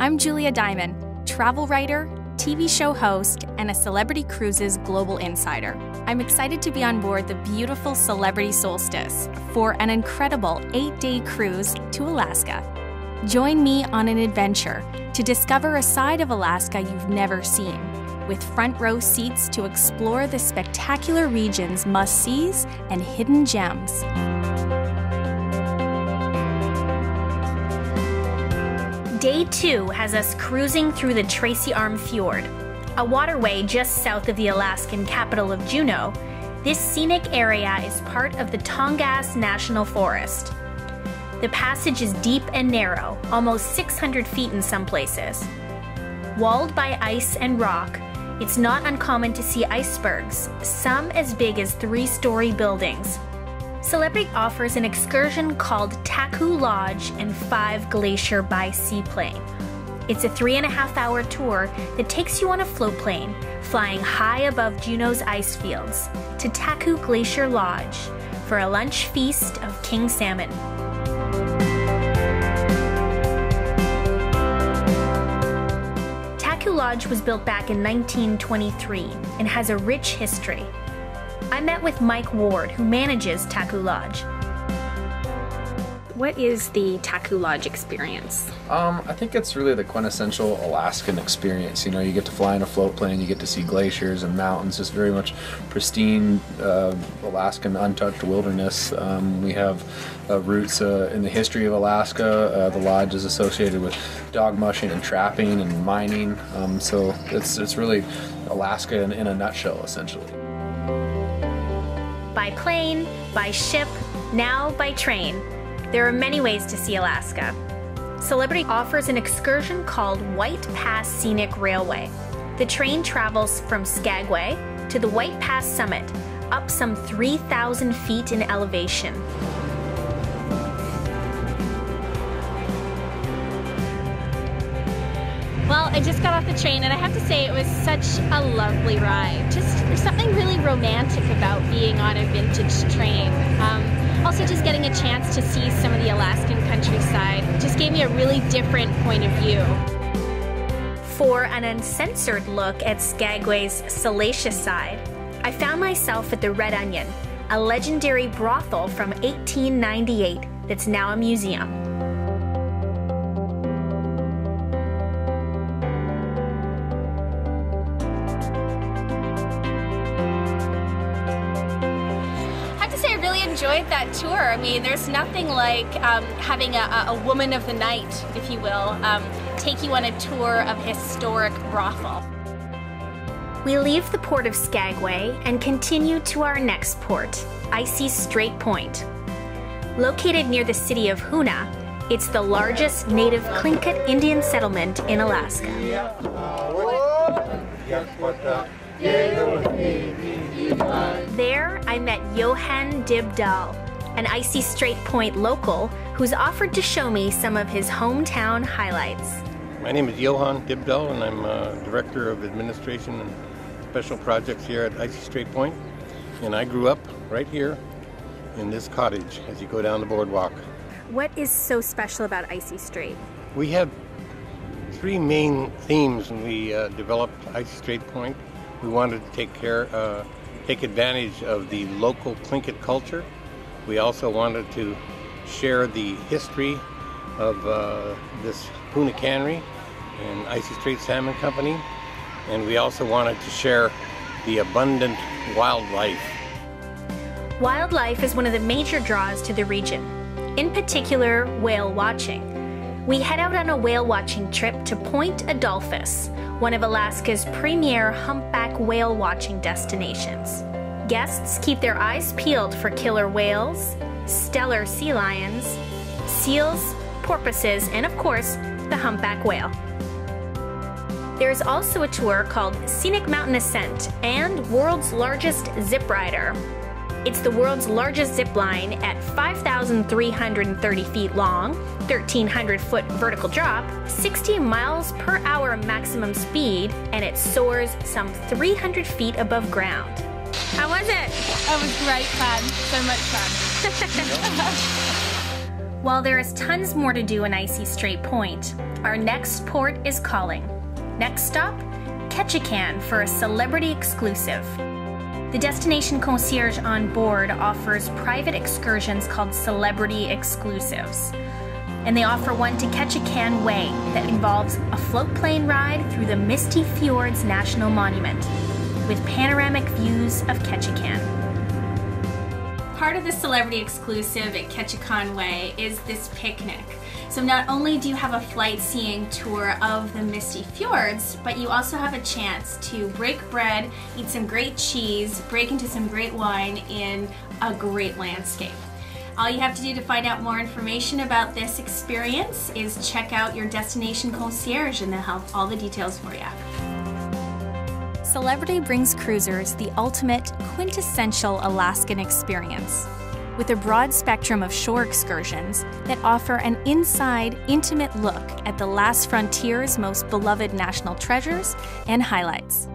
I'm Julia Dimon, travel writer, TV show host, and a Celebrity Cruises global insider. I'm excited to be on board the beautiful Celebrity Solstice for an incredible 8-day cruise to Alaska. Join me on an adventure to discover a side of Alaska you've never seen, with front row seats to explore the spectacular region's must-sees and hidden gems. Day 2 has us cruising through the Tracy Arm Fjord, a waterway just south of the Alaskan capital of Juneau. This scenic area is part of the Tongass National Forest. The passage is deep and narrow, almost 600 feet in some places. Walled by ice and rock, it's not uncommon to see icebergs, some as big as 3-story buildings. Celebrity offers an excursion called Taku Lodge and 5 Glacier by seaplane. It's a 3.5-hour tour that takes you on a floatplane, flying high above Juneau's ice fields, to Taku Glacier Lodge for a lunch feast of king salmon. Taku Lodge was built back in 1923 and has a rich history. I met with Mike Ward, who manages Taku Lodge. What is the Taku Lodge experience? I think it's really the quintessential Alaskan experience. You know, you get to fly in a float plane, you get to see glaciers and mountains, just very much pristine Alaskan untouched wilderness. We have roots in the history of Alaska. The lodge is associated with dog mushing and trapping and mining. So it's really Alaska in a nutshell, essentially. By plane, by ship, now by train. There are many ways to see Alaska. Celebrity offers an excursion called White Pass Scenic Railway. The train travels from Skagway to the White Pass summit, up some 3,000 feet in elevation. Well, I just got off the train and I have to say it was such a lovely ride. There's something really romantic about being on a vintage train. Also just getting a chance to see some of the Alaskan countryside just gave me a really different point of view. For an uncensored look at Skagway's salacious side, I found myself at the Red Onion, a legendary brothel from 1898 that's now a museum. Enjoyed that tour. I mean, there's nothing like having a woman of the night, if you will, take you on a tour of historic brothel. We leave the port of Skagway and continue to our next port, Icy Strait Point. Located near the city of Hoonah, it's the largest native Tlingit Indian settlement in Alaska. There, I met Johan Dibdahl, an Icy Strait Point local who's offered to show me some of his hometown highlights. My name is Johan Dibdahl, and I'm Director of Administration and Special Projects here at Icy Strait Point. And I grew up right here in this cottage as you go down the boardwalk. What is so special about Icy Strait? We have 3 main themes when we developed Icy Strait Point. We wanted to take advantage of the local Tlingit culture. We also wanted to share the history of this Hoonah Cannery and Icy Strait Salmon Company. And we also wanted to share the abundant wildlife. Wildlife is one of the major draws to the region, in particular whale watching. We head out on a whale watching trip to Point Adolphus, one of Alaska's premier humpback whale watching destinations. Guests keep their eyes peeled for killer whales, stellar sea lions, seals, porpoises, and of course, the humpback whale. There's also a tour called Scenic Mountain Ascent and World's Largest Zip Rider. It's the world's largest zip line at 5,330 feet long, 1,300-foot vertical drop, 60 miles per hour maximum speed, and it soars some 300 feet above ground. How was it? It was great fun. So much fun. While there is tons more to do in Icy Strait Point, our next port is calling. Next stop, Ketchikan for a celebrity exclusive. The destination concierge on board offers private excursions called celebrity exclusives. And they offer one to Ketchikan Way that involves a float plane ride through the Misty Fjords National Monument with panoramic views of Ketchikan. Part of the celebrity exclusive at Ketchikan Way is this picnic. So not only do you have a flight seeing tour of the Misty Fjords, but you also have a chance to break bread, eat some great cheese, break into some great wine in a great landscape. All you have to do to find out more information about this experience is check out your destination concierge and they'll have all the details for you. Celebrity brings cruisers the ultimate, quintessential Alaskan experience, with a broad spectrum of shore excursions that offer an inside, intimate look at the last frontier's most beloved national treasures and highlights.